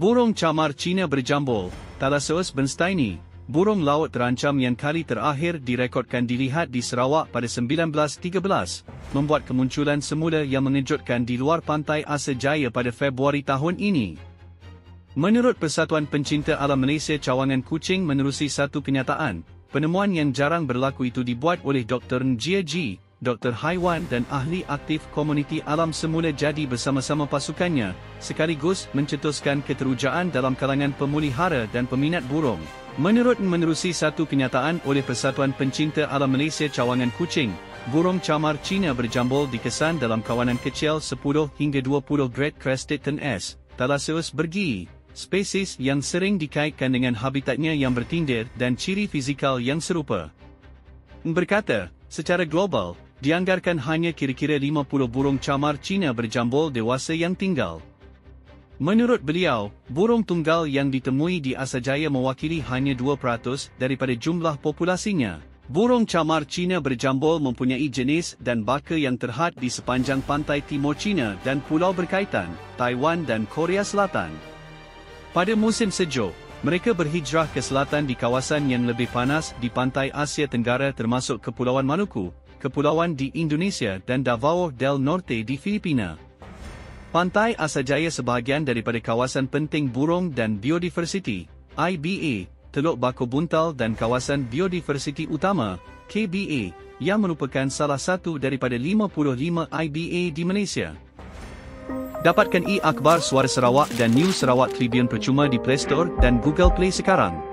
Burung camar Cina berjambol, Thalassius bernsteini. Burung laut terancam yang kali terakhir direkodkan dilihat di Sarawak pada 1913, membuat kemunculan semula yang mengejutkan di luar pantai Asa Jaya pada Februari tahun ini. Menurut Persatuan Pencinta Alam Malaysia Cawangan Kuching menerusi satu kenyataan, penemuan yang jarang berlaku itu dibuat oleh Dr. Njia Ji, doktor haiwan dan ahli aktif komuniti alam semula jadi bersama-sama pasukannya, sekaligus mencetuskan keterujaan dalam kalangan pemelihara dan peminat burung. Menerusi satu kenyataan oleh Persatuan Pencinta Alam Malaysia Cawangan Kuching, burung camar Cina berjambol dikesan dalam kawanan kecil 10 hingga 20 Great Crested Tern S, Thalassius bergi, spesies yang sering dikaitkan dengan habitatnya yang bertindir dan ciri fizikal yang serupa. Berkata, secara global, dianggarkan hanya kira-kira 50 burung camar Cina berjambol dewasa yang tinggal. Menurut beliau, burung tunggal yang ditemui di Asa Jaya mewakili hanya 2% daripada jumlah populasinya. Burung camar Cina berjambol mempunyai jenis dan baka yang terhad di sepanjang pantai timur China dan pulau berkaitan, Taiwan dan Korea Selatan. Pada musim sejuk, mereka berhijrah ke selatan di kawasan yang lebih panas di pantai Asia Tenggara termasuk Kepulauan Maluku, Kepulauan di Indonesia dan Davao del Norte di Filipina. Pantai Asa Jaya sebahagian daripada kawasan penting burung dan biodiversiti, IBA, Teluk Bako Buntal dan kawasan biodiversiti utama, KBA, yang merupakan salah satu daripada 55 IBA di Malaysia. Dapatkan e-akhbar Suara Sarawak dan News Sarawak Tribune percuma di Play Store dan Google Play sekarang.